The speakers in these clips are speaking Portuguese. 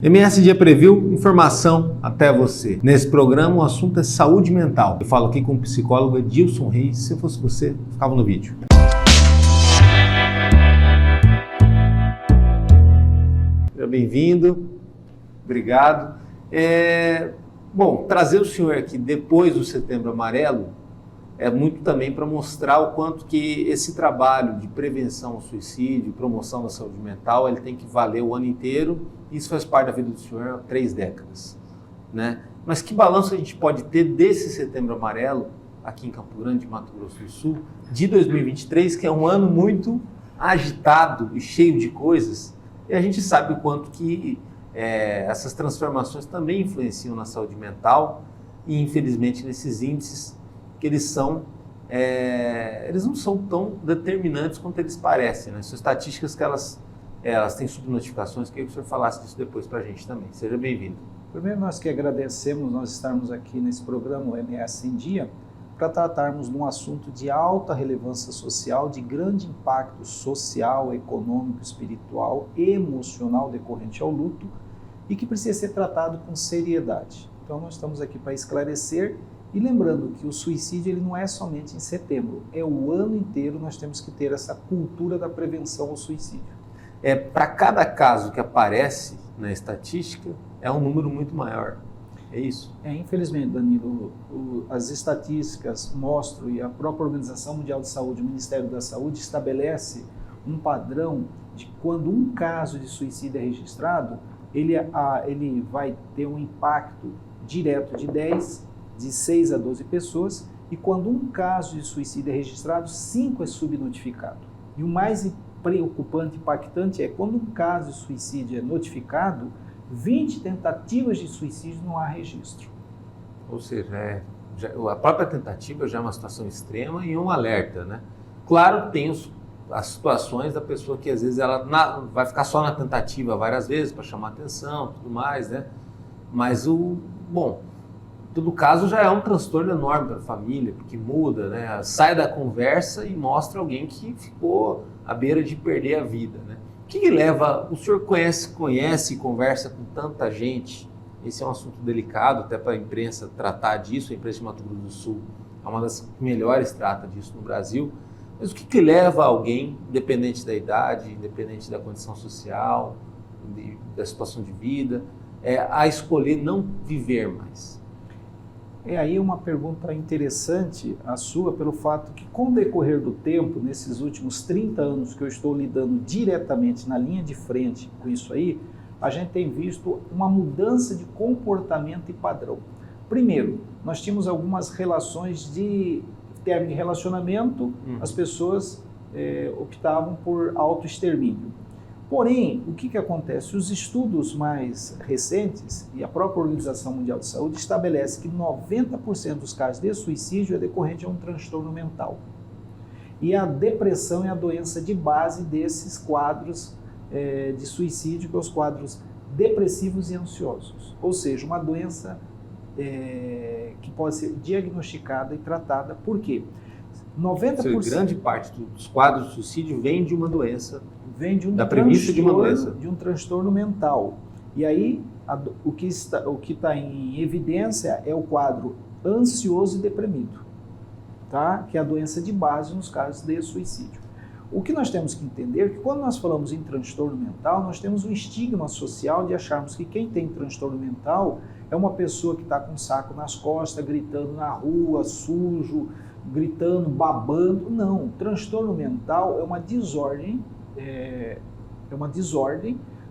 MS Dia Preview, informação até você. Nesse programa o assunto é saúde mental. Eu falo aqui com o psicólogo Edilson Reis. Se eu fosse você, ficava no vídeo. Seja bem-vindo, obrigado. Bom, trazer o senhor aqui depois do Setembro Amarelo é muito também para mostrar o quanto que esse trabalho de prevenção ao suicídio, promoção da saúde mental, ele tem que valer o ano inteiro. Isso faz parte da vida do senhor há 3 décadas, né? Mas que balanço a gente pode ter desse Setembro Amarelo, aqui em Campo Grande, Mato Grosso do Sul, de 2023, que é um ano muito agitado e cheio de coisas, e a gente sabe o quanto que essas transformações também influenciam na saúde mental e, infelizmente, nesses índices que eles não são tão determinantes quanto eles parecem, né? São estatísticas que elas têm subnotificações. Queria que o senhor falasse disso depois para a gente também. Seja bem-vindo. Primeiro, nós que agradecemos nós estarmos aqui nesse programa, o MS em Dia, para tratarmos de um assunto de alta relevância social, de grande impacto social, econômico, espiritual e emocional decorrente ao luto e que precisa ser tratado com seriedade. Então, nós estamos aqui para esclarecer e lembrando que o suicídio ele não é somente em setembro, é o ano inteiro nós temos que ter essa cultura da prevenção ao suicídio. Para cada caso que aparece na estatística, é um número muito maior. É isso? Infelizmente, Danilo, as estatísticas mostram e a própria Organização Mundial de Saúde, o Ministério da Saúde, estabelece um padrão de quando um caso de suicídio é registrado, ele vai ter um impacto direto de 6 a 12 pessoas, e quando um caso de suicídio é registrado, 5 é subnotificado. E o mais preocupante, impactante, é quando um caso de suicídio é notificado, 20 tentativas de suicídio não há registro. Ou seja, a própria tentativa já é uma situação extrema e um alerta, né? Claro, tem as situações da pessoa que às vezes ela vai ficar só na tentativa várias vezes para chamar atenção, tudo mais, né? Mas todo caso já é um transtorno enorme para a família, porque muda, né? Sai da conversa e mostra alguém que ficou à beira de perder a vida, né? O que leva, o senhor conhece e conversa com tanta gente, esse é um assunto delicado até para a imprensa tratar disso, a imprensa de Mato Grosso do Sul é uma das que melhores trata disso no Brasil, mas o que leva alguém, independente da idade, independente da condição social, da situação de vida, a escolher não viver mais? Aí uma pergunta interessante a sua, pelo fato que com o decorrer do tempo, nesses últimos 30 anos que eu estou lidando diretamente na linha de frente com isso aí, a gente tem visto uma mudança de comportamento e padrão. Primeiro, nós tínhamos algumas relações de término de relacionamento, as pessoas optavam por autoextermínio. Porém, o que acontece? Os estudos mais recentes e a própria Organização Mundial de Saúde estabelece que 90% dos casos de suicídio é decorrente de um transtorno mental. E a depressão é a doença de base desses quadros de suicídio, que são os quadros depressivos e ansiosos. Ou seja, uma doença que pode ser diagnosticada e tratada. Por quê? 90%. Grande parte dos quadros de suicídio vem de uma doença. Vem de da premissa de uma doença. De um transtorno mental. E aí, o que está em evidência é o quadro ansioso e deprimido, tá? Que é a doença de base nos casos de suicídio. O que nós temos que entender é que quando nós falamos em transtorno mental, nós temos um estigma social de acharmos que quem tem transtorno mental é uma pessoa que está com um saco nas costas, gritando na rua, sujo, gritando, babando. Não, transtorno mental é uma desordem,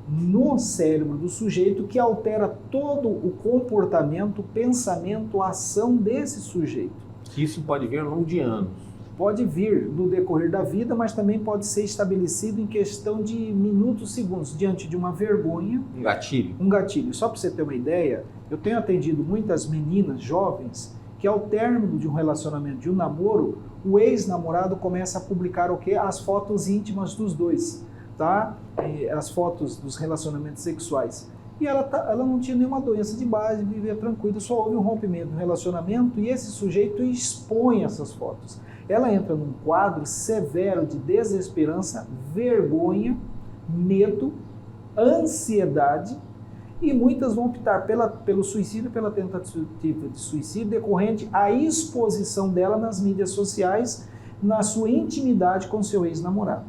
no cérebro do sujeito que altera todo o comportamento, pensamento, ação desse sujeito. Que isso pode vir ao longo de anos. Pode vir no decorrer da vida, mas também pode ser estabelecido em questão de minutos, segundos, diante de uma vergonha. Um gatilho. Um gatilho. Só para você ter uma ideia, eu tenho atendido muitas meninas jovens que ao término de um relacionamento, de um namoro, o ex-namorado começa a publicar o quê? As fotos íntimas dos dois, tá? As fotos dos relacionamentos sexuais. E ela não tinha nenhuma doença de base, vivia tranquila, só houve um rompimento no relacionamento e esse sujeito expõe essas fotos. Ela entra num quadro severo de desesperança, vergonha, medo, ansiedade E muitas vão optar pelo suicídio, pela tentativa de suicídio decorrente à exposição dela nas mídias sociais, na sua intimidade com seu ex-namorado.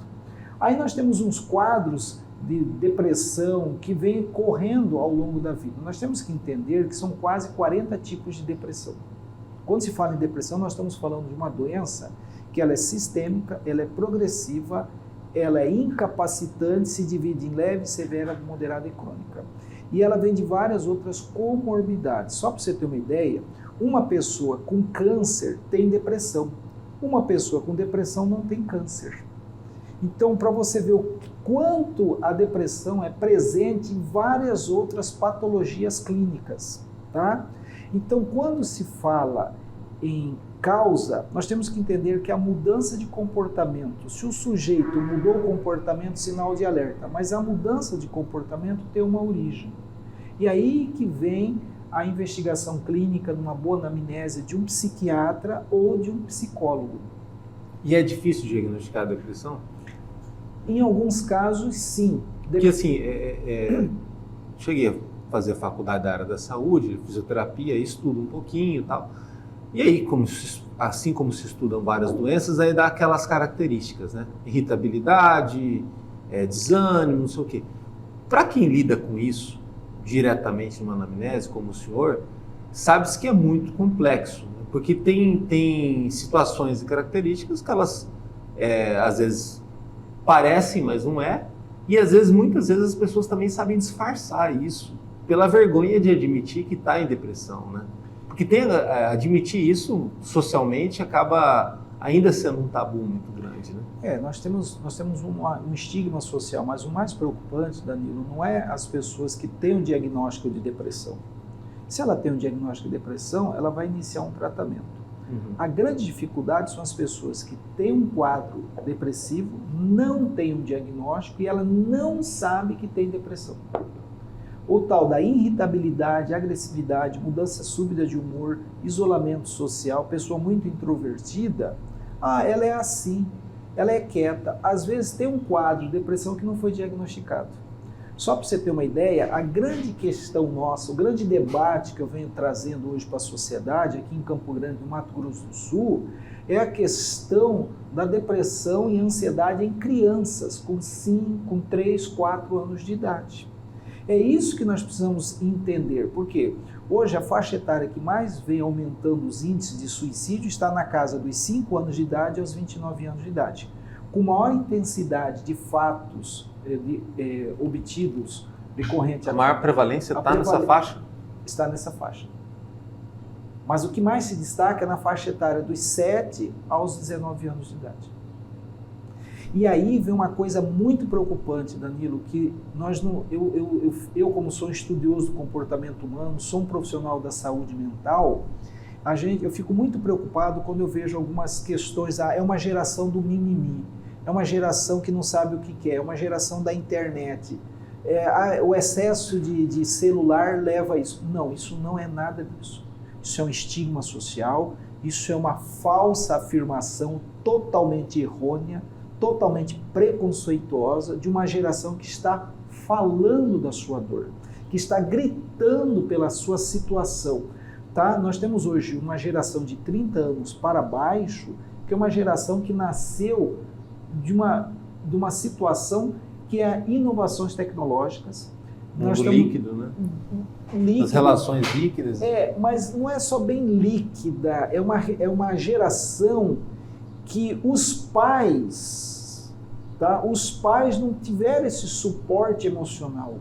Aí nós temos uns quadros de depressão que vêm correndo ao longo da vida. Nós temos que entender que são quase 40 tipos de depressão. Quando se fala em depressão, nós estamos falando de uma doença que ela é sistêmica, ela é progressiva, ela é incapacitante, se divide em leve, severa, moderada e crônica. E ela vem de várias outras comorbidades. Só para você ter uma ideia, uma pessoa com câncer tem depressão. Uma pessoa com depressão não tem câncer. Então, para você ver o quanto a depressão é presente em várias outras patologias clínicas, tá? Então, quando se fala em causa, nós temos que entender que a mudança de comportamento, se o sujeito mudou o comportamento, sinal de alerta, mas a mudança de comportamento tem uma origem. E aí que vem a investigação clínica numa boa anamnese de um psiquiatra ou de um psicólogo. E é difícil diagnosticar a depressão? Em alguns casos, sim. Porque assim, cheguei a fazer faculdade da área da saúde, fisioterapia, estudo um pouquinho e tal. E aí, assim como se estudam várias doenças, aí dá aquelas características, né? Irritabilidade, desânimo, não sei o quê. Para quem lida com isso diretamente numa anamnese, como o senhor, sabe-se que é muito complexo, né? Porque tem situações e características que elas, às vezes, parecem, mas não é. E às vezes, muitas vezes, as pessoas também sabem disfarçar isso pela vergonha de admitir que está em depressão, né? Porque admitir isso socialmente acaba ainda sendo um tabu muito grande, né? Nós temos um estigma social, mas o mais preocupante, Danilo, não é as pessoas que têm um diagnóstico de depressão. Se ela tem um diagnóstico de depressão, ela vai iniciar um tratamento. A grande dificuldade são as pessoas que têm um quadro depressivo, não têm um diagnóstico e ela não sabe que tem depressão. O tal da irritabilidade, agressividade, mudança súbita de humor, isolamento social, pessoa muito introvertida, ela é assim, ela é quieta. Às vezes tem um quadro de depressão que não foi diagnosticado. Só para você ter uma ideia, a grande questão nossa, o grande debate que eu venho trazendo hoje para a sociedade, aqui em Campo Grande, no Mato Grosso do Sul, é a questão da depressão e ansiedade em crianças com 3, 4 anos de idade. É isso que nós precisamos entender, porque hoje a faixa etária que mais vem aumentando os índices de suicídio está na casa dos 5 anos de idade aos 29 anos de idade. Com maior intensidade de fatos obtidos decorrente... A maior prevalência está nessa faixa? Está nessa faixa. Mas o que mais se destaca é na faixa etária dos 7 aos 19 anos de idade. E aí vem uma coisa muito preocupante, Danilo, que eu como sou estudioso do comportamento humano, sou um profissional da saúde mental, eu fico muito preocupado quando eu vejo algumas questões, é uma geração do mimimi, é uma geração que não sabe o que quer, é uma geração da internet, o excesso de celular leva a isso. Não, isso não é nada disso. Isso é um estigma social, isso é uma falsa afirmação totalmente errônea, totalmente preconceituosa de uma geração que está falando da sua dor, que está gritando pela sua situação. Tá? Nós temos hoje uma geração de 30 anos para baixo, que é uma geração que nasceu de uma situação que é inovações tecnológicas. Líquido, né? Líquido. As relações líquidas. Mas não é só bem líquida, é uma geração que os pais não tiveram esse suporte emocional.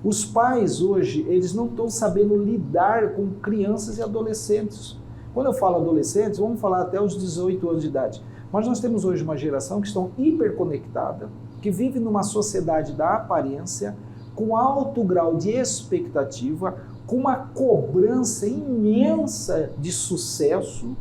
Os pais hoje, eles não estão sabendo lidar com crianças e adolescentes. Quando eu falo adolescentes, vamos falar até os 18 anos de idade. Mas nós temos hoje uma geração que estão hiperconectada, que vive numa sociedade da aparência, com alto grau de expectativa, com uma cobrança imensa de sucesso,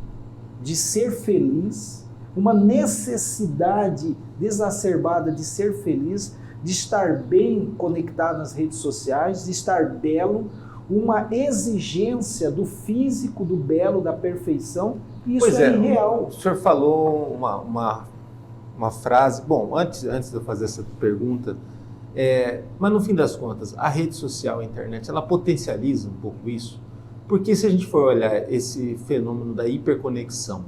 de ser feliz, uma necessidade exacerbada de ser feliz, de estar bem conectado nas redes sociais, de estar belo, uma exigência do físico, do belo, da perfeição. Isso é irreal. O senhor falou uma frase... Bom, antes de eu fazer essa pergunta, Mas no fim das contas, a rede social, a internet, ela potencializa um pouco isso, porque se a gente for olhar esse fenômeno da hiperconexão,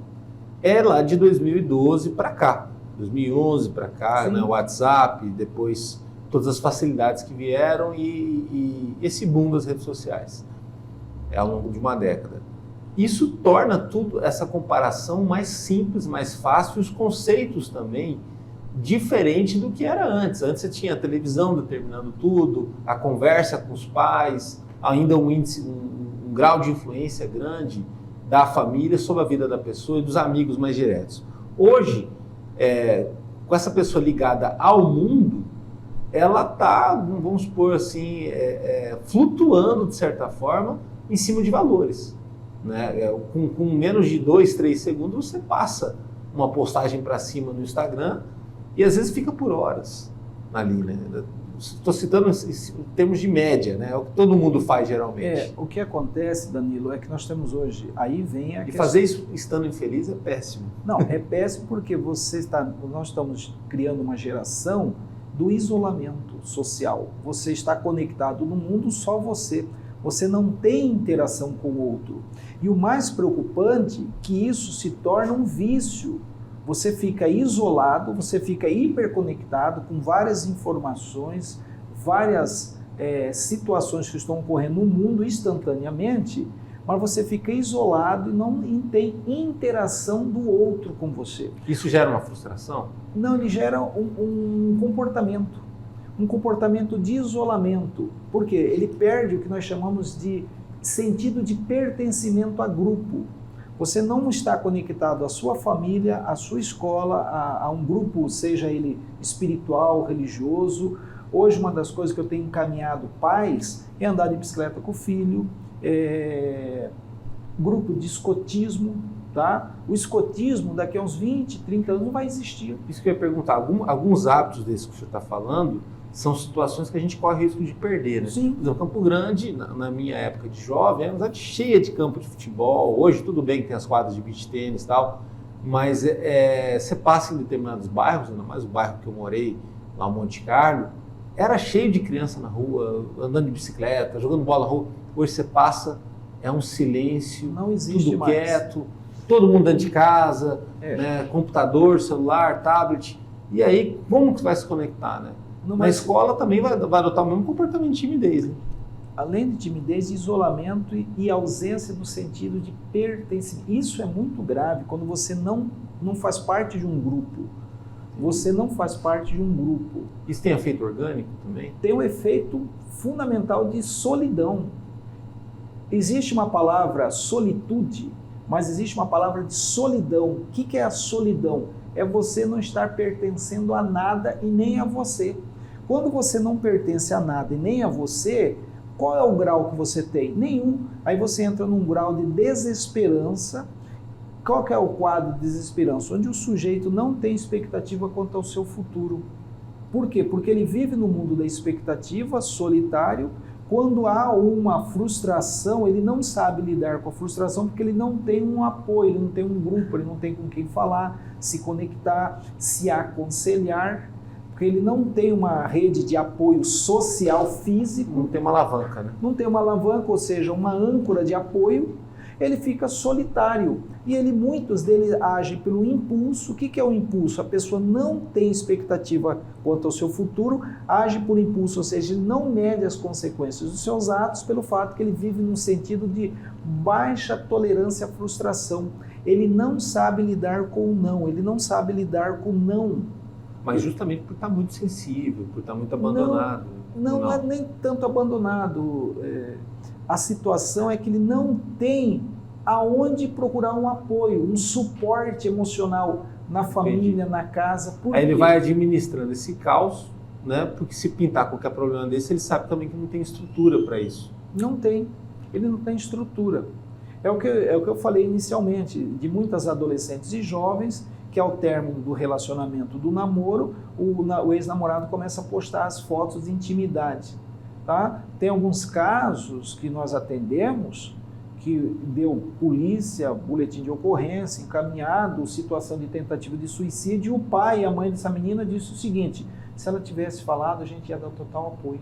é lá de 2012 para cá, 2011 para cá, né, o WhatsApp, depois todas as facilidades que vieram e esse boom das redes sociais ao longo de uma década. Isso torna tudo, essa comparação mais simples, mais fácil, e os conceitos também diferente do que era antes. Antes você tinha a televisão determinando tudo, a conversa com os pais, ainda um grau de influência grande da família sobre a vida da pessoa e dos amigos mais diretos. Hoje, com essa pessoa ligada ao mundo, ela está, vamos supor assim, flutuando de certa forma em cima de valores. Né? Com menos de 2, 3 segundos você passa uma postagem para cima no Instagram e às vezes fica por horas ali, né? Estou citando em termos de média, né? É o que todo mundo faz geralmente. O que acontece, Danilo, é que nós temos hoje, aí vem a questão. Fazer isso estando infeliz é péssimo. Não, é péssimo porque nós estamos criando uma geração do isolamento social. Você está conectado no mundo, só você. Você não tem interação com o outro. E o mais preocupante é que isso se torna um vício. Você fica isolado, você fica hiperconectado com várias informações, várias situações que estão ocorrendo no mundo instantaneamente, mas você fica isolado e não tem interação do outro com você. Isso gera uma frustração? Não, ele gera um comportamento de isolamento. Por quê? Ele perde o que nós chamamos de sentido de pertencimento a grupo. Você não está conectado à sua família, à sua escola, a um grupo, seja ele espiritual, religioso. Hoje, uma das coisas que eu tenho encaminhado pais é andar de bicicleta com o filho, grupo de escotismo, tá? O escotismo daqui a uns 20, 30 anos não vai existir. Isso que eu ia perguntar, alguns hábitos desses que o senhor está falando são situações que a gente corre risco de perder, né? Sim. Por exemplo, Campo Grande, na minha época de jovem, era uma cidade cheia de campo de futebol. Hoje tudo bem que tem as quadras de beach tênis e tal, mas você passa em determinados bairros, ainda mais o bairro que eu morei, lá em Monte Carlo, era cheio de criança na rua, andando de bicicleta, jogando bola na rua. Hoje você passa, é um silêncio, não existe tudo mais. Quieto, todo mundo dentro de casa, né? Computador, celular, tablet. E aí, como que vai se conectar, né? Na escola também vai adotar o mesmo comportamento de timidez. Né? Além de timidez, isolamento e ausência no sentido de pertencimento. Isso é muito grave quando você não faz parte de um grupo. Você não faz parte de um grupo. Isso tem efeito orgânico também? Tem um efeito fundamental de solidão. Existe uma palavra solitude, mas existe uma palavra de solidão. O que é a solidão? É você não estar pertencendo a nada e nem a você. Quando você não pertence a nada e nem a você, qual é o grau que você tem? Nenhum. Aí você entra num grau de desesperança. Qual que é o quadro de desesperança? Onde o sujeito não tem expectativa quanto ao seu futuro. Por quê? Porque ele vive no mundo da expectativa, solitário. Quando há uma frustração, ele não sabe lidar com a frustração porque ele não tem um apoio, ele não tem um grupo, ele não tem com quem falar, se conectar, se aconselhar, porque ele não tem uma rede de apoio social, físico. Não tem uma alavanca, né? Não tem uma alavanca, ou seja, uma âncora de apoio. Ele fica solitário e muitos deles agem pelo impulso. O que é o impulso? A pessoa não tem expectativa quanto ao seu futuro, age por impulso, ou seja, ele não mede as consequências dos seus atos pelo fato que ele vive num sentido de baixa tolerância à frustração. Ele não sabe lidar com o não, ele não sabe lidar com o não. Mas justamente por estar muito sensível, por estar muito abandonado. Não é nem tanto abandonado. A situação é que ele não tem aonde procurar um apoio, um suporte emocional na família, Entendi. Na casa. Aí ele vai administrando esse caos, né? Porque se pintar qualquer problema desse, ele sabe também que não tem estrutura para isso. Não tem. Ele não tem estrutura. É o que eu falei inicialmente, de muitas adolescentes e jovens que ao término do relacionamento do namoro, o ex-namorado começa a postar as fotos de intimidade. Tá? Tem alguns casos que nós atendemos que deu polícia, boletim de ocorrência, encaminhado, situação de tentativa de suicídio, e o pai e a mãe dessa menina disse o seguinte: Se ela tivesse falado, a gente ia dar total apoio.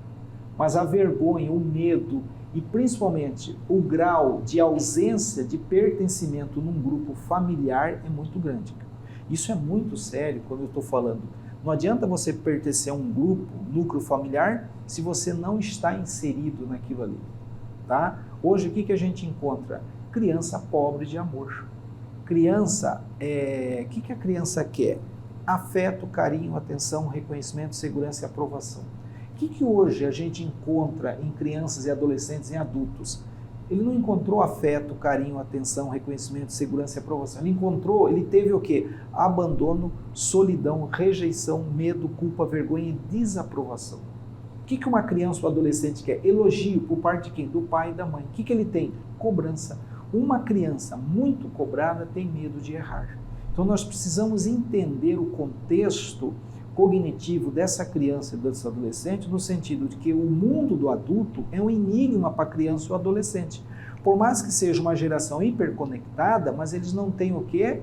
Mas a vergonha, o medo e principalmente o grau de ausência de pertencimento num grupo familiar é muito grande. Isso é muito sério quando eu estou falando. Não adianta você pertencer a um grupo, núcleo familiar, se você não está inserido naquilo ali. Tá? Hoje, o que a gente encontra? Criança pobre de amor. Criança, o que a criança quer? Afeto, carinho, atenção, reconhecimento, segurança e aprovação. O que hoje a gente encontra em crianças e adolescentes, em adultos? Ele não encontrou afeto, carinho, atenção, reconhecimento, segurança e aprovação. Ele teve o quê? Abandono, solidão, rejeição, medo, culpa, vergonha e desaprovação. O que uma criança ou adolescente quer? Elogio por parte de quem? Do pai e da mãe. O que ele tem? Cobrança. Uma criança muito cobrada tem medo de errar. Então nós precisamos entender o contexto cognitivo dessa criança e desse adolescente no sentido de que o mundo do adulto é um enigma para a criança ou adolescente. Por mais que seja uma geração hiperconectada, mas eles não têm o quê?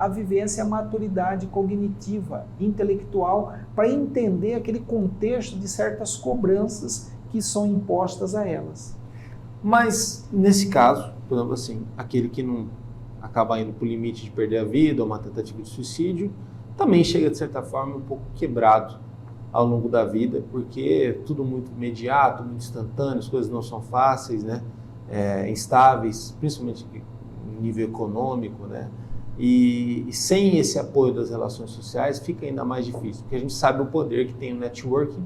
A vivência, a maturidade cognitiva, intelectual, para entender aquele contexto de certas cobranças que são impostas a elas. Mas, nesse caso, por exemplo assim, aquele que não acaba indo para o limite de perder a vida, ou uma tentativa de suicídio, também chega, de certa forma, um pouco quebrado ao longo da vida, porque é tudo muito imediato, muito instantâneo, as coisas não são fáceis, né? Instáveis, principalmente em nível econômico, né? E sem esse apoio das relações sociais fica ainda mais difícil, porque a gente sabe o poder que tem o networking,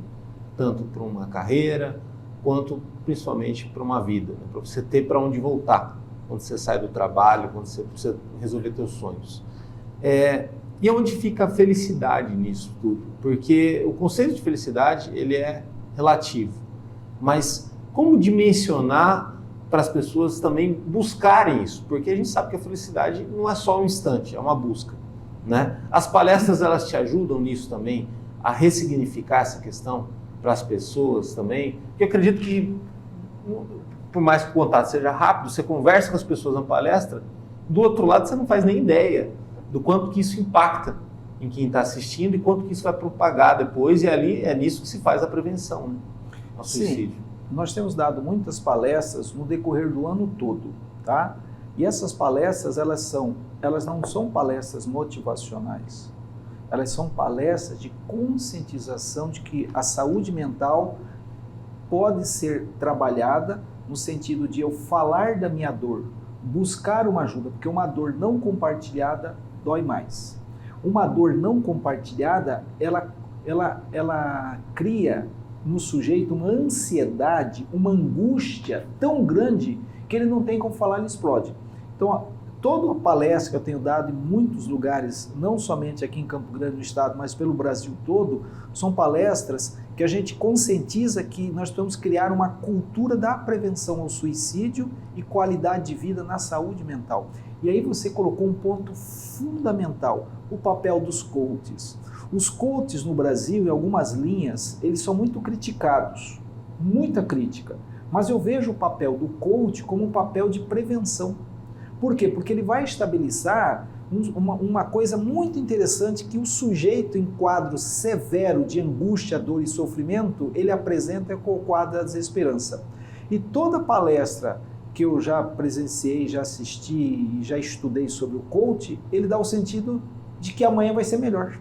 tanto para uma carreira, quanto principalmente para uma vida, né? Para você ter para onde voltar, quando você sai do trabalho, quando você precisa resolver seus sonhos. E onde fica a felicidade nisso tudo? Porque o conceito de felicidade, ele é relativo. Mas como dimensionar para as pessoas também buscarem isso? Porque a gente sabe que a felicidade não é só um instante, é uma busca, né? As palestras, elas te ajudam nisso também, a ressignificar essa questão para as pessoas também. Porque eu acredito que, por mais que o contato seja rápido, você conversa com as pessoas na palestra, do outro lado você não faz nem ideia do quanto que isso impacta em quem está assistindo e quanto que isso vai propagar depois, e ali é nisso que se faz a prevenção, né? Ao suicídio. Sim, nós temos dado muitas palestras no decorrer do ano todo, tá? E essas palestras, elas não são palestras motivacionais, elas são palestras de conscientização de que a saúde mental pode ser trabalhada no sentido de eu falar da minha dor, buscar uma ajuda, porque uma dor não compartilhada dói mais. Uma dor não compartilhada, ela cria no sujeito uma ansiedade, uma angústia tão grande que ele não tem como falar, ele explode. Então, toda a palestra que eu tenho dado em muitos lugares, não somente aqui em Campo Grande, no estado, mas pelo Brasil todo, são palestras que a gente conscientiza que nós precisamos criar uma cultura da prevenção ao suicídio e qualidade de vida na saúde mental. E aí você colocou um ponto fundamental, o papel dos coaches. Os coaches no Brasil, em algumas linhas, eles são muito criticados, muita crítica. Mas eu vejo o papel do coach como um papel de prevenção. Por quê? Porque ele vai estabilizar uma coisa muito interessante que o sujeito em quadro severo de angústia, dor e sofrimento, ele apresenta com o quadro da desesperança. E toda palestra que eu já presenciei, já assisti e já estudei sobre o coach, ele dá o sentido de que amanhã vai ser melhor.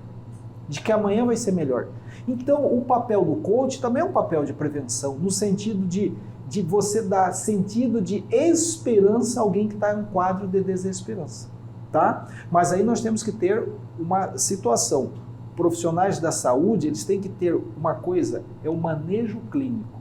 De que amanhã vai ser melhor. Então, o papel do coach também é um papel de prevenção, no sentido de você dar sentido de esperança a alguém que está em um quadro de desesperança. Tá? Mas aí nós temos que ter uma situação. Profissionais da saúde, eles têm que ter uma coisa, é o manejo clínico.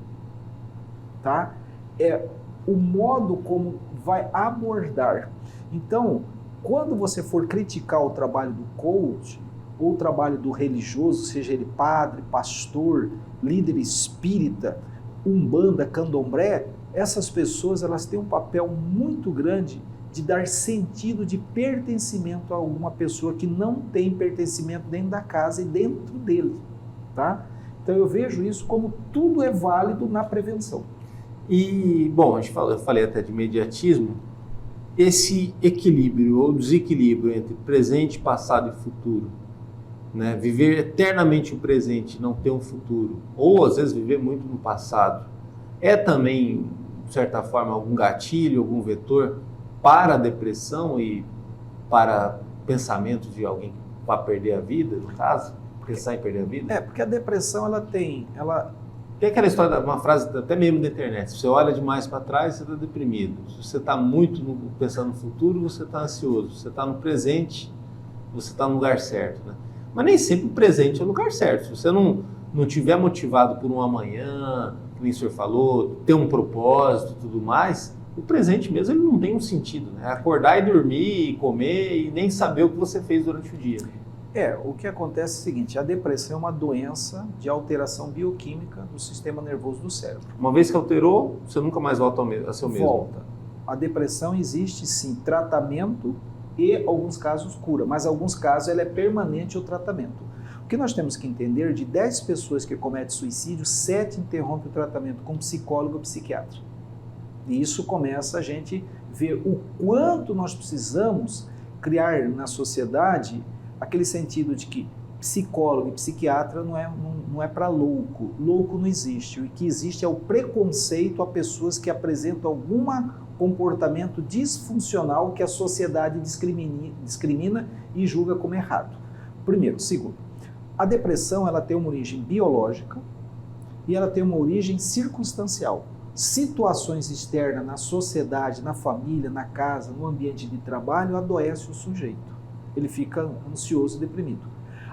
Tá? É o modo como vai abordar. Então, quando você for criticar o trabalho do coach, ou o trabalho do religioso, seja ele padre, pastor, líder espírita, umbanda, candomblé, essas pessoas elas têm um papel muito grande de dar sentido de pertencimento a alguma pessoa que não tem pertencimento dentro da casa e dentro dele, tá? Então eu vejo isso como tudo é válido na prevenção. E, bom, eu falei até de imediatismo, esse equilíbrio ou desequilíbrio entre presente, passado e futuro, né? Viver eternamente o presente e não ter um futuro, ou às vezes viver muito no passado, é também, de certa forma, algum gatilho, algum vetor para a depressão e para pensamento de alguém que vai perder a vida, no caso? Pensar em perder a vida? Porque a depressão, Tem aquela história, uma frase até mesmo da internet: se você olha demais para trás, você está deprimido. Se você está muito pensando no futuro, você está ansioso. Se você está no presente, você está no lugar certo, né? Mas nem sempre o presente é o lugar certo. Se você não tiver motivado por um amanhã, que nem o senhor falou, ter um propósito e tudo mais, o presente mesmo ele não tem um sentido, né? Acordar e dormir, e comer e nem saber o que você fez durante o dia. O que acontece é o seguinte: a depressão é uma doença de alteração bioquímica do sistema nervoso do cérebro. Uma vez que alterou, você nunca mais volta a ser o mesmo. Volta. A depressão existe sim tratamento e, em alguns casos, cura, mas em alguns casos ela é permanente o tratamento. O que nós temos que entender: de 10 pessoas que cometem suicídio, 7 interrompem o tratamento com psicólogo ou psiquiatra. E isso começa a gente ver o quanto nós precisamos criar na sociedade aquele sentido de que psicólogo e psiquiatra não é para louco. Louco não existe. O que existe é o preconceito a pessoas que apresentam algum comportamento disfuncional que a sociedade discrimina e julga como errado. Primeiro. Segundo, a depressão ela tem uma origem biológica e ela tem uma origem circunstancial. Situações externas na sociedade, na família, na casa, no ambiente de trabalho, adoece o sujeito. Ele fica ansioso e deprimido.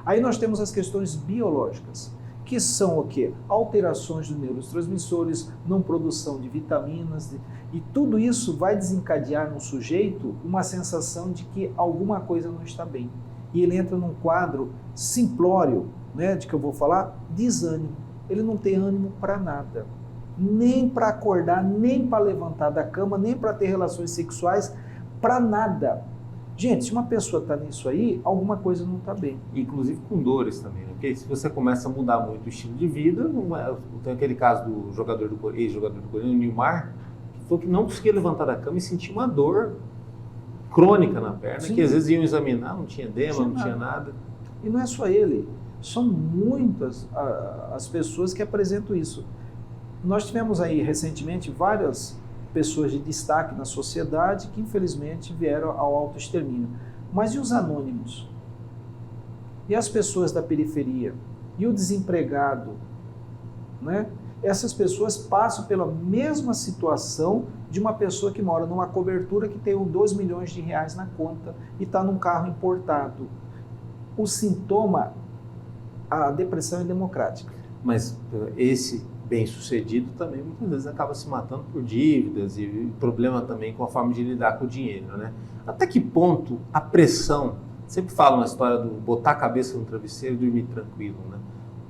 Aí nós temos as questões biológicas, que são o quê? Alterações dos neurotransmissores, não produção de vitaminas, e tudo isso vai desencadear no sujeito uma sensação de que alguma coisa não está bem. E ele entra num quadro simplório, né, de que eu vou falar, desânimo. Ele não tem ânimo para nada, nem para acordar, nem para levantar da cama, nem para ter relações sexuais, para nada. Gente, se uma pessoa está nisso aí, alguma coisa não está bem. Inclusive com dores também, né? Porque se você começa a mudar muito o estilo de vida, tem aquele caso do ex-jogador do Corinthians, Neymar, que falou que não conseguia levantar da cama e sentia uma dor crônica na perna, sim, que às vezes iam examinar, não tinha edema, não tinha nada. E não é só ele, são muitas as pessoas que apresentam isso. Nós tivemos aí recentemente várias pessoas de destaque na sociedade que infelizmente vieram ao autoextermínio. Mas e os anônimos? E as pessoas da periferia? E o desempregado? Né? Essas pessoas passam pela mesma situação de uma pessoa que mora numa cobertura que tem 2 milhões de reais na conta e está num carro importado. O sintoma, a depressão é democrática. Mas esse bem-sucedido também muitas vezes acaba se matando por dívidas e problema também com a forma de lidar com o dinheiro, né? Até que ponto a pressão, sempre falam na história do botar a cabeça no travesseiro e dormir tranquilo, né?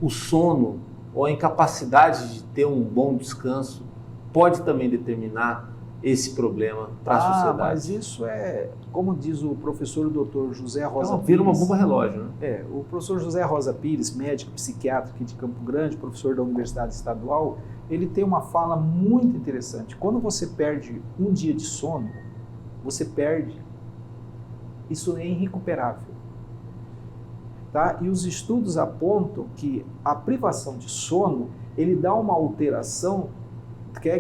O sono ou a incapacidade de ter um bom descanso pode também determinar esse problema para a sociedade. Mas isso é, como diz o professor Dr. José Rosa Pires. Vira uma bomba relógio, né? O professor José Rosa Pires, médico psiquiatra aqui de Campo Grande, professor da Universidade Estadual, ele tem uma fala muito interessante. Quando você perde um dia de sono, você perde. Isso é irrecuperável. Tá? E os estudos apontam que a privação de sono, ele dá uma alteração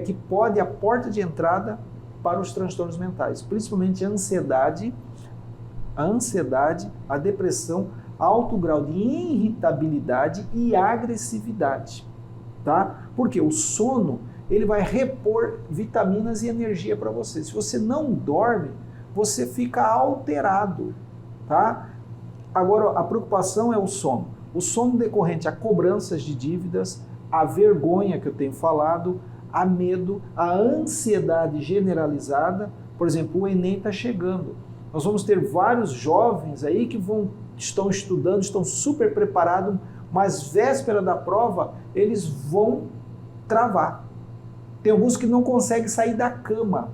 que pode a porta de entrada para os transtornos mentais, principalmente a ansiedade, a depressão, alto grau de irritabilidade e agressividade, tá? Porque o sono, ele vai repor vitaminas e energia para você. Se você não dorme, você fica alterado, tá? Agora, a preocupação é o sono. O sono decorrente a cobranças de dívidas, a vergonha que eu tenho falado, a medo, a ansiedade generalizada. Por exemplo, o Enem está chegando. Nós vamos ter vários jovens aí que estão estudando, estão super preparados, mas véspera da prova eles vão travar. Tem alguns que não conseguem sair da cama.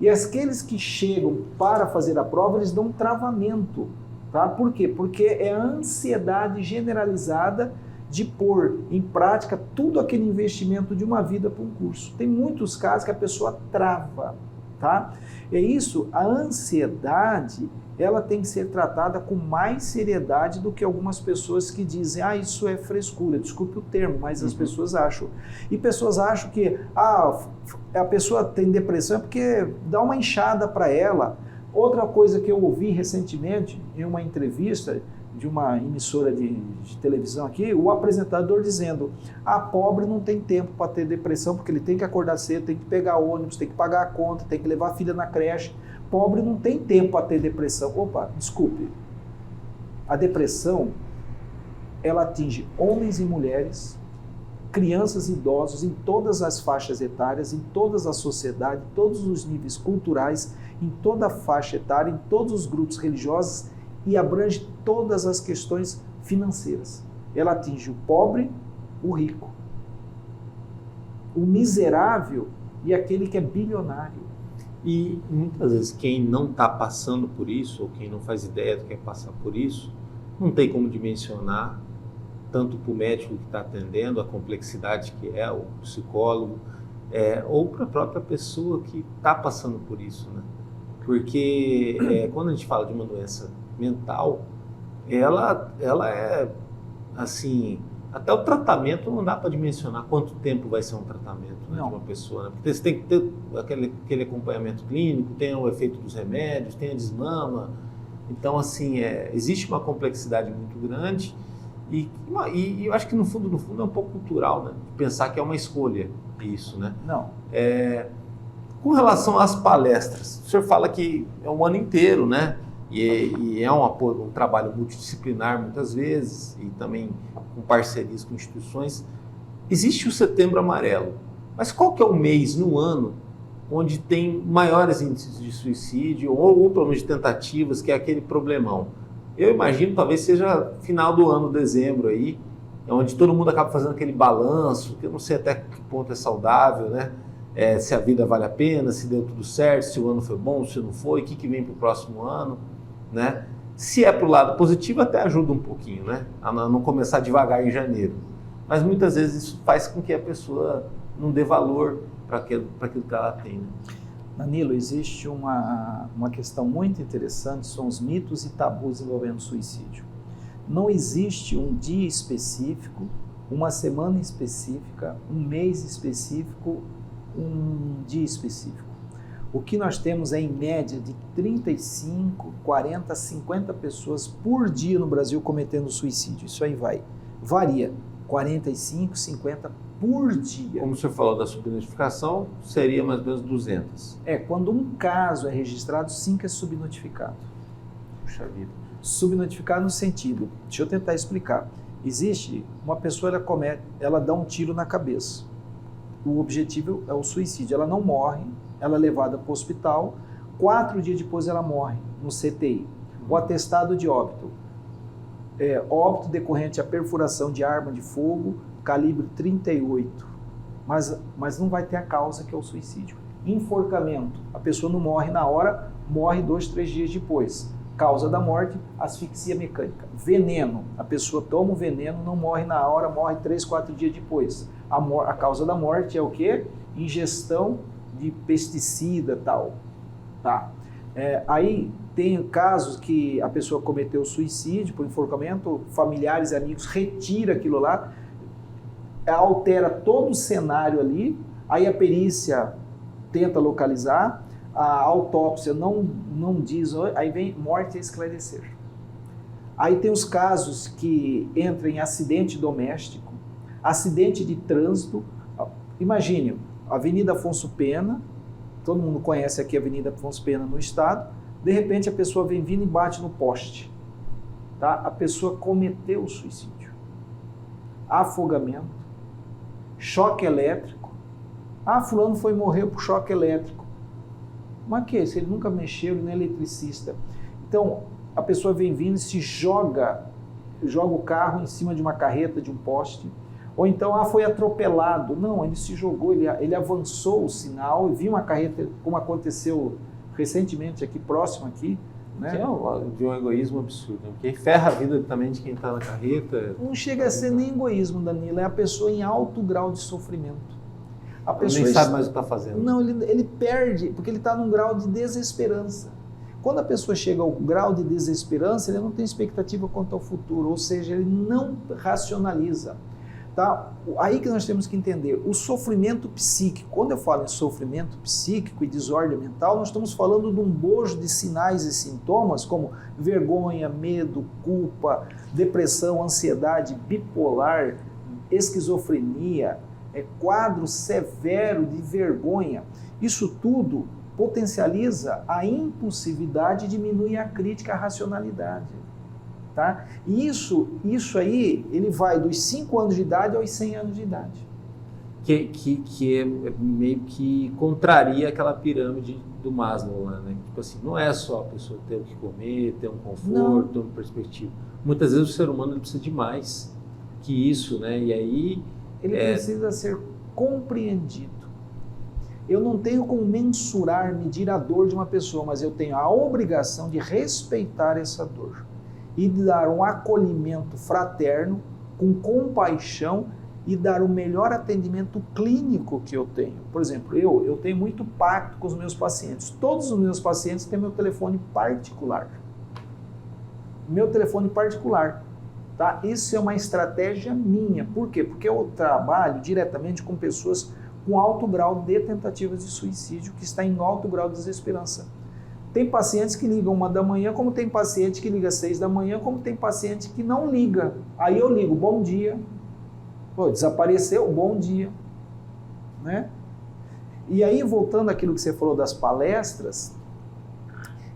E aqueles que chegam para fazer a prova, eles dão travamento. Tá? Por quê? Porque é a ansiedade generalizada de pôr em prática tudo aquele investimento de uma vida para um curso. Tem muitos casos que a pessoa trava. tá? É isso, a ansiedade, ela tem que ser tratada com mais seriedade do que algumas pessoas que dizem, isso é frescura, desculpe o termo, mas as pessoas acham. E pessoas acham que a pessoa tem depressão porque dá uma inchada para ela. Outra coisa que eu ouvi recentemente em uma entrevista de uma emissora de televisão aqui, o apresentador dizendo, pobre não tem tempo para ter depressão porque ele tem que acordar cedo, tem que pegar ônibus, tem que pagar a conta, tem que levar a filha na creche. Pobre não tem tempo para ter depressão. Opa, desculpe. A depressão, ela atinge homens e mulheres, crianças e idosos, em todas as faixas etárias, em todas as sociedades, em todos os níveis culturais, em toda a faixa etária, em todos os grupos religiosos e abrange todas as questões financeiras. Ela atinge o pobre, o rico, o miserável e aquele que é bilionário. E muitas vezes quem não está passando por isso, ou quem não faz ideia do que é passar por isso, não tem como dimensionar, tanto para o médico que está atendendo, a complexidade que é, o psicólogo, ou para a própria pessoa que está passando por isso, né? Porque quando a gente fala de uma doença mental, ela é assim, até o tratamento não dá para dimensionar quanto tempo vai ser um tratamento, né, de uma pessoa, né? Porque você tem que ter aquele acompanhamento clínico, tem o efeito dos remédios, tem a desmama, então assim, existe uma complexidade muito grande e eu acho que no fundo é um pouco cultural, né, pensar que é uma escolha isso, né? Não. Com relação às palestras, o senhor fala que é um ano inteiro, né? E é um trabalho multidisciplinar muitas vezes e também com parcerias com instituições. Existe o Setembro Amarelo, mas qual que é o mês no ano onde tem maiores índices de suicídio ou pelo menos de tentativas, que é aquele problemão? Eu imagino talvez seja final do ano, dezembro aí, onde todo mundo acaba fazendo aquele balanço, que eu não sei até que ponto é saudável, né? Se a vida vale a pena, se deu tudo certo, se o ano foi bom, se não foi, o que vem para o próximo ano, né? Se é para o lado positivo, até ajuda um pouquinho, né? A não começar devagar em janeiro. Mas muitas vezes isso faz com que a pessoa não dê valor para aquilo que ela tem, né? Danilo, existe uma questão muito interessante, são os mitos e tabus envolvendo suicídio. Não existe um dia específico, uma semana específica, um mês específico, um dia específico. O que nós temos é em média de 35, 40, 50 pessoas por dia no Brasil cometendo suicídio. Isso aí varia, 45, 50 por dia. Como o senhor falou da subnotificação, seria mais ou menos 200. Quando um caso é registrado, sim que é subnotificado. Puxa vida. Subnotificado no sentido, deixa eu tentar explicar. Existe uma pessoa, ela dá um tiro na cabeça. O objetivo é o suicídio. Ela não morre, ela é levada para o hospital, 4 dias depois ela morre no CTI. O atestado de óbito. Óbito decorrente à perfuração de arma de fogo, calibre 38. Mas não vai ter a causa, que é o suicídio. Enforcamento. A pessoa não morre na hora, morre 2, 3 dias depois. Causa da morte, asfixia mecânica. Veneno. A pessoa toma o veneno, não morre na hora, morre 3, 4 dias depois. A causa da morte é o quê? Ingestão de pesticida, tal. Tá. Aí tem casos que a pessoa cometeu suicídio por enforcamento, familiares e amigos retiram aquilo lá, altera todo o cenário ali, aí a perícia tenta localizar, a autópsia não diz, aí vem morte a esclarecer. Aí tem os casos que entram em acidente doméstico, acidente de trânsito. Imagine, Avenida Afonso Pena, todo mundo conhece aqui a Avenida Afonso Pena no estado, de repente a pessoa vem vindo e bate no poste. Tá? A pessoa cometeu o suicídio. Afogamento, choque elétrico. Fulano morreu por choque elétrico. Mas que? Se ele nunca mexeu, ele não é eletricista. Então, a pessoa vem vindo e se joga o carro em cima de uma carreta, de um poste. Ou então, foi atropelado. Não, ele se jogou, ele avançou o sinal e viu uma carreta, como aconteceu recentemente aqui, próximo aqui. Né? Que é de um egoísmo absurdo, né? Porque ferra a vida também de quem está na carreta. Não chega a ser nem egoísmo, Danilo, é a pessoa em alto grau de sofrimento. A Ele pessoa nem sabe mais o que está fazendo. Não, ele perde, porque ele está num grau de desesperança. Quando a pessoa chega ao grau de desesperança, ele não tem expectativa quanto ao futuro, ou seja, ele não racionaliza. Tá? Aí que nós temos que entender, o sofrimento psíquico, quando eu falo em sofrimento psíquico e desordem mental, nós estamos falando de um bojo de sinais e sintomas como vergonha, medo, culpa, depressão, ansiedade, bipolar, esquizofrenia, quadro severo de vergonha. Isso tudo potencializa a impulsividade e diminui a crítica à racionalidade. Tá? E isso aí, ele vai dos 5 anos de idade aos 100 anos de idade. Que é meio que contraria aquela pirâmide do Maslow lá, né? Tipo assim, não é só a pessoa ter o que comer, ter um conforto, ter uma perspectiva. Muitas vezes o ser humano ele precisa de mais que isso, né? E aí... Ele precisa ser compreendido. Eu não tenho como mensurar, medir a dor de uma pessoa, mas eu tenho a obrigação de respeitar essa dor e de dar um acolhimento fraterno, com compaixão e dar o melhor atendimento clínico que eu tenho. Por exemplo, eu tenho muito pacto com os meus pacientes. Todos os meus pacientes têm meu telefone particular. Meu telefone particular. Tá? Isso é uma estratégia minha. Por quê? Porque eu trabalho diretamente com pessoas com alto grau de tentativas de suicídio, que está em alto grau de desesperança. Tem pacientes que ligam 1 da manhã, como tem paciente que liga 6 da manhã, como tem paciente que não liga. Aí eu ligo, bom dia. Pô, desapareceu, bom dia. Né? E aí, voltando àquilo que você falou das palestras,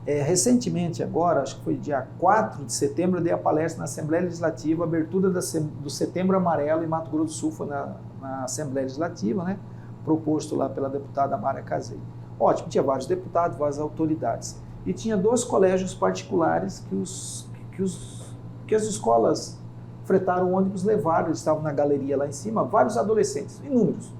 recentemente agora, acho que foi dia 4 de setembro, eu dei a palestra na Assembleia Legislativa, abertura do Setembro Amarelo em Mato Grosso do Sul, foi na Assembleia Legislativa, né? Proposto lá pela deputada Mara Casei. Ótimo, tinha vários deputados, várias autoridades. E tinha 2 colégios particulares que as escolas fretaram ônibus, levaram, eles estavam na galeria lá em cima, vários adolescentes, inúmeros.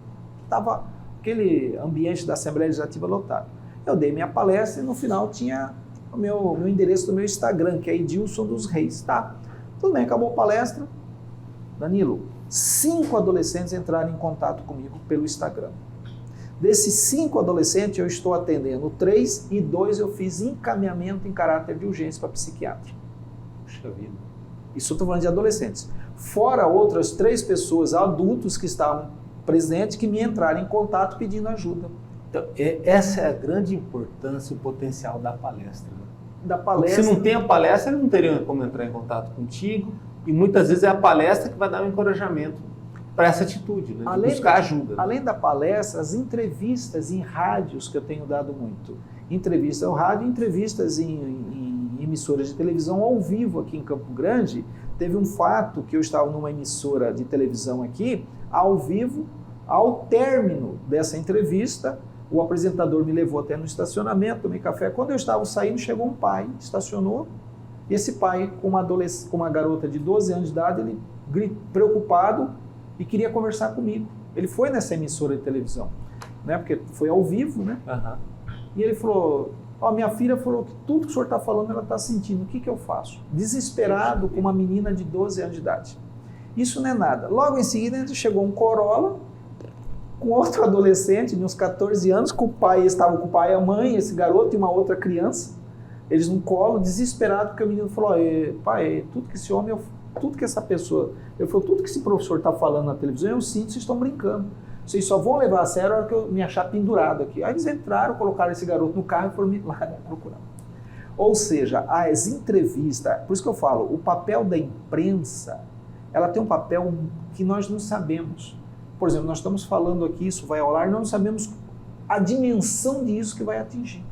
Estava aquele ambiente da Assembleia Legislativa lotado. Eu dei minha palestra e no final tinha o meu endereço do meu Instagram, que é Edilson dos Reis. Tá, tudo bem, acabou a palestra. Danilo, 5 adolescentes entraram em contato comigo pelo Instagram. Desses 5 adolescentes, eu estou atendendo 3 e 2 eu fiz encaminhamento em caráter de urgência para psiquiatra. Puxa vida. Isso eu estou falando de adolescentes. Fora outras 3 pessoas, adultos que estavam presentes, que me entraram em contato pedindo ajuda. Então, essa é a grande importância e o potencial da palestra. Né? Da palestra. Porque se não tem a palestra, eles não teriam como entrar em contato contigo. E muitas vezes é a palestra que vai dar um encorajamento para essa atitude, né? De buscar ajuda. Além da palestra, as entrevistas em rádios que eu tenho dado muito. Entrevista ao rádio, entrevistas em emissoras de televisão ao vivo aqui em Campo Grande. Teve um fato que eu estava numa emissora de televisão aqui, ao vivo, ao término dessa entrevista, o apresentador me levou até no estacionamento, tomei café. Quando eu estava saindo, chegou um pai, estacionou, e esse pai, com uma garota de 12 anos de idade, ele preocupado e queria conversar comigo. Ele foi nessa emissora de televisão, né? Porque foi ao vivo, né? Uhum. E ele falou, minha filha falou que tudo que o senhor está falando, ela está sentindo, o que eu faço? Desesperado com uma menina de 12 anos de idade. Isso não é nada. Logo em seguida, chegou um Corolla, com outro adolescente de uns 14 anos, com o pai, estava com o pai e a mãe, esse garoto e uma outra criança, eles no colo, desesperado, porque o menino falou, pai, tudo que esse homem, tudo que essa pessoa, eu falei, tudo que esse professor está falando na televisão, eu sinto, vocês estão brincando. Vocês só vão levar a sério a hora que eu me achar pendurado aqui. Aí eles entraram, colocaram esse garoto no carro e foram me lá procurar. Ou seja, as entrevistas, por isso que eu falo, o papel da imprensa, ela tem um papel que nós não sabemos. Por exemplo, nós estamos falando aqui, isso vai ao ar, nós não sabemos a dimensão disso que vai atingir.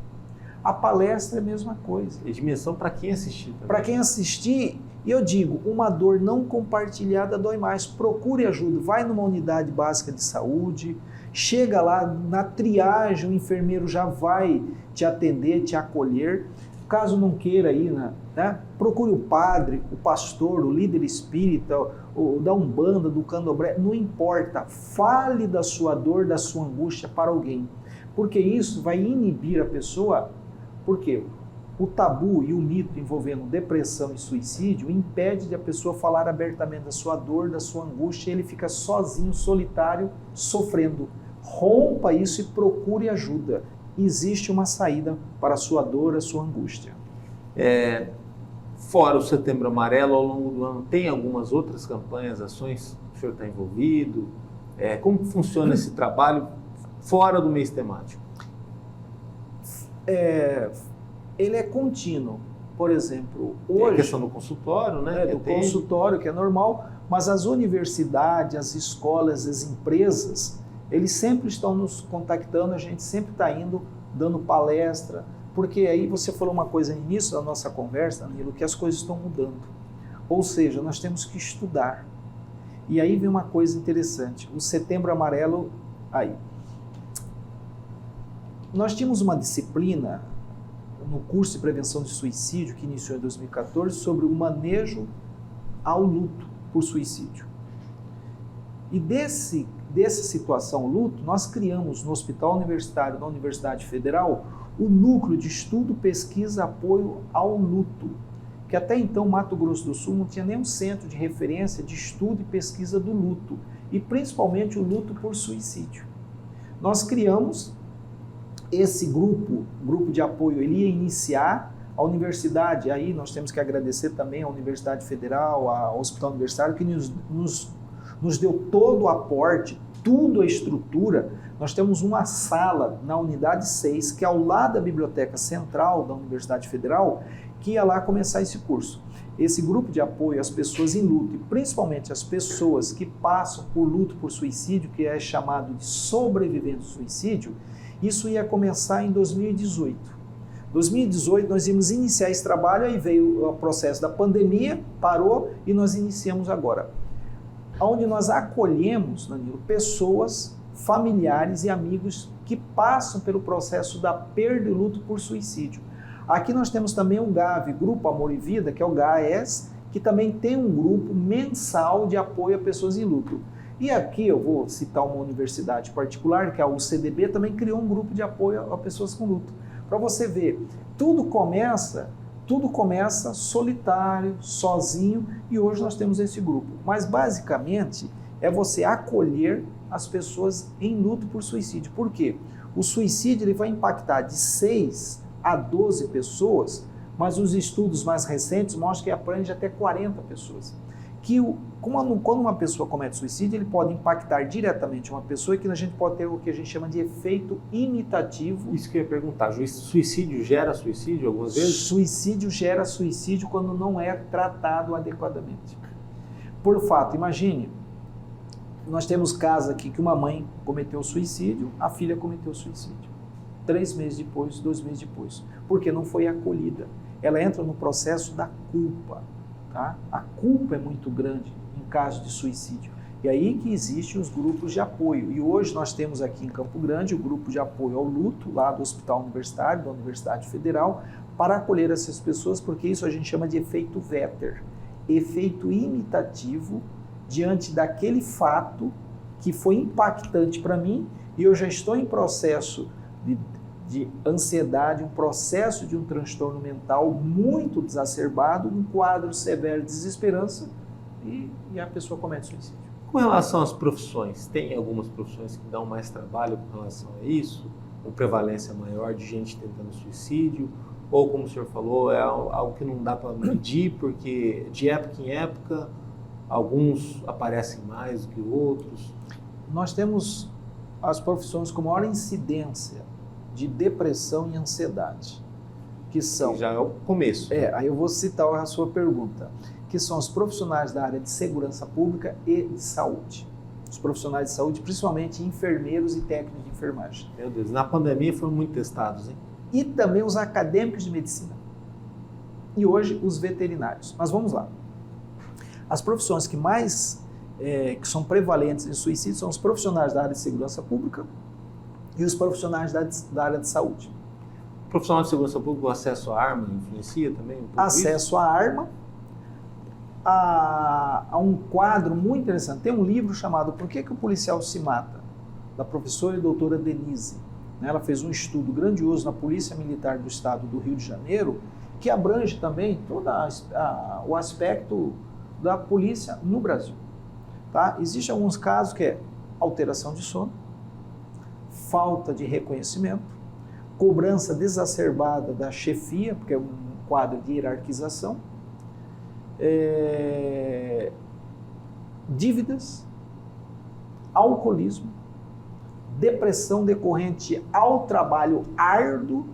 A palestra é a mesma coisa. E dimensão para quem assistir também. Para quem assistir, e eu digo, uma dor não compartilhada dói mais. Procure ajuda, vai numa unidade básica de saúde, chega lá, na triagem o enfermeiro já vai te atender, te acolher. Caso não queira ir, né? Procure o padre, o pastor, o líder espírita, o da Umbanda, do Candomblé, não importa, fale da sua dor, da sua angústia para alguém, porque isso vai inibir a pessoa, porque o tabu e o mito envolvendo depressão e suicídio impede de a pessoa falar abertamente da sua dor, da sua angústia, e ele fica sozinho, solitário, sofrendo, Rompa isso e procure ajuda. Existe uma saída para a sua dor, a sua angústia. Fora o Setembro Amarelo, ao longo do ano, tem algumas outras campanhas, ações que o senhor está envolvido? Como funciona esse trabalho fora do mês temático? Ele é contínuo. Por exemplo, hoje... Tem a questão do consultório, né? Do consultório, que é normal, mas as universidades, as escolas, as empresas, eles sempre estão nos contactando, a gente sempre está indo, dando palestra, porque aí você falou uma coisa no início da nossa conversa, Danilo, que as coisas estão mudando. Ou seja, nós temos que estudar. E aí vem uma coisa interessante, o Setembro Amarelo, aí. Nós tínhamos uma disciplina no curso de prevenção de suicídio, que iniciou em 2014, sobre o manejo ao luto por suicídio. E dessa situação luto, nós criamos no Hospital Universitário da Universidade Federal o Núcleo de Estudo, Pesquisa, Apoio ao Luto, que até então Mato Grosso do Sul não tinha nenhum centro de referência de estudo e pesquisa do luto, e principalmente o luto por suicídio. Nós criamos esse grupo de apoio, ele ia iniciar, a universidade, aí nós temos que agradecer também à Universidade Federal, ao Hospital Universitário, que nos deu todo o aporte, tudo a estrutura. Nós temos uma sala na unidade 6, que é ao lado da Biblioteca Central da Universidade Federal, que ia lá começar esse curso. Esse grupo de apoio às pessoas em luto, e principalmente as pessoas que passam por luto por suicídio, que é chamado de sobrevivente do suicídio, isso ia começar em 2018. 2018 nós íamos iniciar esse trabalho, aí veio o processo da pandemia, parou e nós iniciamos agora. Onde nós acolhemos, Danilo, pessoas, familiares e amigos que passam pelo processo da perda e luto por suicídio. Aqui nós temos também o GAV, Grupo Amor e Vida, que é o GAES, que também tem um grupo mensal de apoio a pessoas em luto. E aqui eu vou citar uma universidade particular, que é a UCDB, também criou um grupo de apoio a pessoas com luto. Para você ver, tudo começa solitário, sozinho, e hoje nós temos esse grupo. Mas basicamente é você acolher as pessoas em luto por suicídio. Por quê? O suicídio ele vai impactar de 6 a 12 pessoas, mas os estudos mais recentes mostram que abrange até 40 pessoas. Quando uma pessoa comete suicídio, ele pode impactar diretamente uma pessoa, e que a gente pode ter o que a gente chama de efeito imitativo. Isso que eu ia perguntar, suicídio gera suicídio algumas vezes? Suicídio gera suicídio quando não é tratado adequadamente. Por fato, imagine, nós temos casos aqui que uma mãe cometeu suicídio, a filha cometeu suicídio. 3 meses depois, 2 meses depois, porque não foi acolhida. Ela entra no processo da culpa. Tá? A culpa é muito grande em caso de suicídio. E aí que existem os grupos de apoio. E hoje nós temos aqui em Campo Grande o grupo de apoio ao luto, lá do Hospital Universitário, da Universidade Federal, para acolher essas pessoas, porque isso a gente chama de efeito Vetter, efeito imitativo diante daquele fato que foi impactante para mim, e eu já estou em processo de ansiedade, um processo de um transtorno mental muito exacerbado, um quadro severo de desesperança, e a pessoa comete suicídio. Com relação às profissões, tem algumas profissões que dão mais trabalho com relação a isso? Com prevalência maior de gente tentando suicídio? Ou, como o senhor falou, é algo que não dá para medir, porque de época em época, alguns aparecem mais do que outros? Nós temos as profissões com maior incidência de depressão e ansiedade, que são... Já é o começo. Aí eu vou citar a sua pergunta, que são os profissionais da área de segurança pública e de saúde. Os profissionais de saúde, principalmente enfermeiros e técnicos de enfermagem. Meu Deus, na pandemia foram muito testados, hein? E também os acadêmicos de medicina. E hoje os veterinários. Mas vamos lá. As profissões que mais que são prevalentes em suicídio são os profissionais da área de segurança pública e os profissionais da área de saúde. O profissional de segurança pública, o acesso à arma influencia também? Acesso à arma, a um quadro muito interessante. Tem um livro chamado Por que o Policial se Mata?, da professora e doutora Denise. Ela fez um estudo grandioso na Polícia Militar do Estado do Rio de Janeiro, que abrange também todo o aspecto da polícia no Brasil. Tá? Existem alguns casos que é alteração de sono, falta de reconhecimento, cobrança desacerbada da chefia, porque é um quadro de hierarquização, dívidas, alcoolismo, depressão decorrente ao trabalho árduo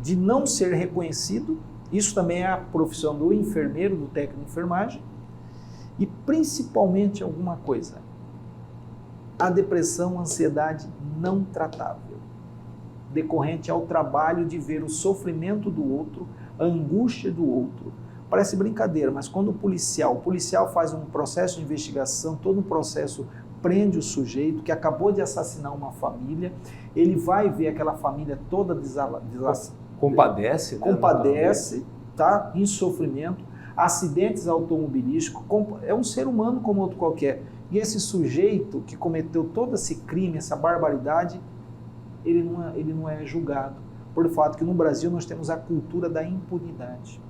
de não ser reconhecido, isso também é a profissão do enfermeiro, do técnico de enfermagem, e principalmente alguma coisa, a depressão, a ansiedade não tratável, decorrente ao trabalho de ver o sofrimento do outro, a angústia do outro. Parece brincadeira, mas quando o policial faz um processo de investigação, todo um processo prende o sujeito que acabou de assassinar uma família, ele vai ver aquela família toda compadece, tá? Em sofrimento, acidentes automobilísticos, é um ser humano como outro qualquer. E esse sujeito que cometeu todo esse crime, essa barbaridade, ele não é julgado, por fato que no Brasil nós temos a cultura da impunidade.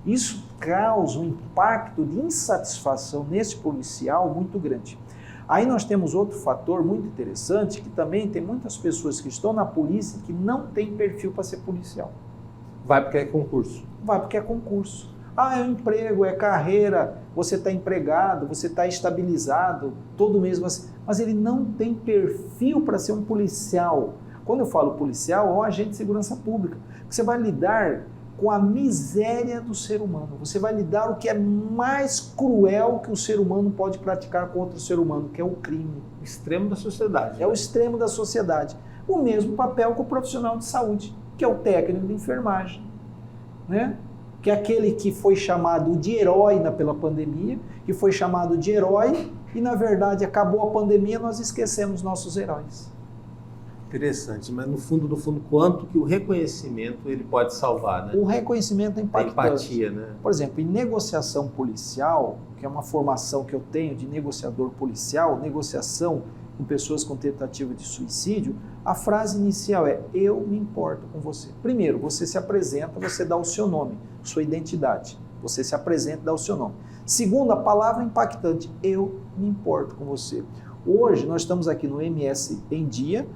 Isso causa um impacto de insatisfação nesse policial muito grande. Aí nós temos outro fator muito interessante, que também tem muitas pessoas que estão na polícia que não têm perfil para ser policial. Vai porque é concurso. Vai porque é concurso. É um emprego, é carreira, você está empregado, você está estabilizado, todo mês você... Mas ele não tem perfil para ser um policial. Quando eu falo policial, é um agente de segurança pública. Você vai lidar com a miséria do ser humano. Você vai lidar o que é mais cruel que o ser humano pode praticar com outro ser humano, que é o crime. O extremo da sociedade. É o extremo da sociedade. O mesmo papel que o profissional de saúde, que é o técnico de enfermagem, né? Que é aquele que foi chamado de herói pela pandemia, que foi chamado de herói e, na verdade, acabou a pandemia, nós esquecemos nossos heróis. Interessante, mas no fundo, quanto que o reconhecimento ele pode salvar, né? O reconhecimento é impactante. A empatia, né? Por exemplo, em negociação policial, que é uma formação que eu tenho de negociador policial, negociação com pessoas com tentativa de suicídio, a frase inicial é: eu me importo com você. Primeiro, você se apresenta, você dá o seu nome, sua identidade. Você se apresenta e dá o seu nome. Segundo, a palavra impactante: eu me importo com você. Hoje nós estamos aqui no MS em Dia,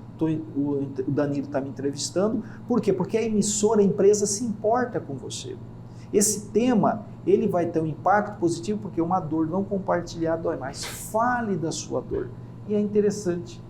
o Danilo está me entrevistando. Por quê? Porque a emissora, a empresa se importa com você. Esse tema, ele vai ter um impacto positivo porque uma dor não compartilhada dói mais. Fale da sua dor. E é interessante,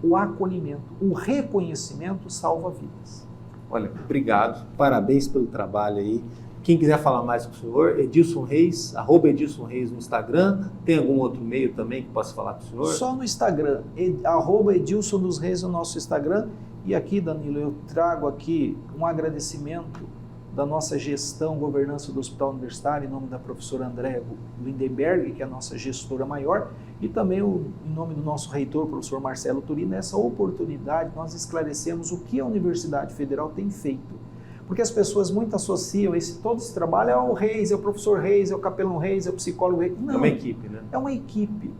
o acolhimento, o reconhecimento salva vidas. Olha, obrigado, parabéns pelo trabalho aí. Quem quiser falar mais com o senhor, Edilson Reis, @EdilsonReis no Instagram. Tem algum outro meio também que possa falar com o senhor? Só no Instagram, @Edilson dos Reis no nosso Instagram. E aqui, Danilo, eu trago aqui um agradecimento da nossa gestão, governança do Hospital Universitário, em nome da professora Andréa Lindenberg, que é a nossa gestora maior, e também em nome do nosso reitor, professor Marcelo Turino. Nessa oportunidade, nós esclarecemos o que a Universidade Federal tem feito. Porque as pessoas muito associam todo esse trabalho ao Reis, é o professor Reis, é o capelão Reis, é o psicólogo Reis. Não, é uma equipe, né? É uma equipe,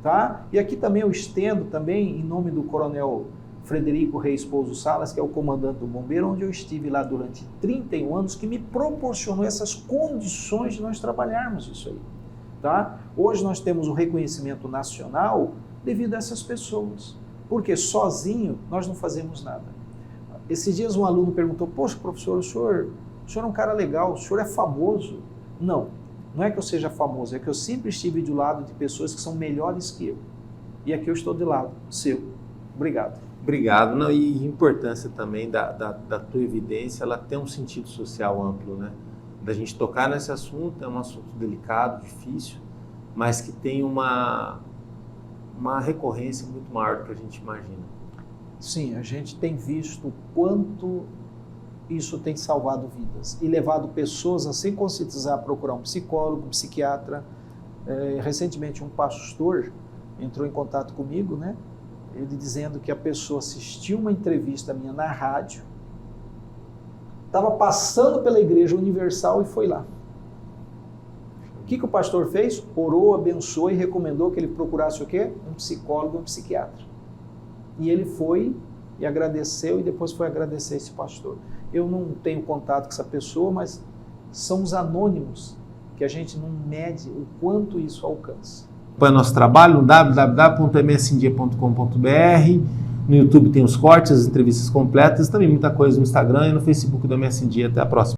tá? E aqui também eu estendo também em nome do coronel Frederico Reis Pouso Salas, que é o comandante do Bombeiro, onde eu estive lá durante 31 anos, que me proporcionou essas condições de nós trabalharmos isso aí, tá? Hoje nós temos o reconhecimento nacional devido a essas pessoas, porque sozinho nós não fazemos nada. Esses dias um aluno perguntou: poxa, professor, o senhor é um cara legal, o senhor é famoso. Não é que eu seja famoso, é que eu sempre estive do lado de pessoas que são melhores que eu. E aqui eu estou do lado seu. Obrigado. Obrigado. Não, e a importância também da tua evidência, ela tem um sentido social amplo, né? Da gente tocar nesse assunto, é um assunto delicado, difícil, mas que tem uma recorrência muito maior do que a gente imagina. Sim, a gente tem visto o quanto isso tem salvado vidas e levado pessoas a se conscientizar, a procurar um psicólogo, um psiquiatra. Recentemente um pastor entrou em contato comigo, né? Ele dizendo que a pessoa assistiu uma entrevista minha na rádio, estava passando pela Igreja Universal e foi lá. O que o pastor fez? Orou, abençoou e recomendou que ele procurasse o quê? Um psicólogo, um psiquiatra. E ele foi e agradeceu e depois foi agradecer esse pastor. Eu não tenho contato com essa pessoa, mas são os anônimos que a gente não mede o quanto isso alcança. Acompanhe nosso trabalho no www.msindia.com.br. No YouTube tem os cortes, as entrevistas completas, também muita coisa no Instagram e no Facebook do MS em Dia. Até a próxima.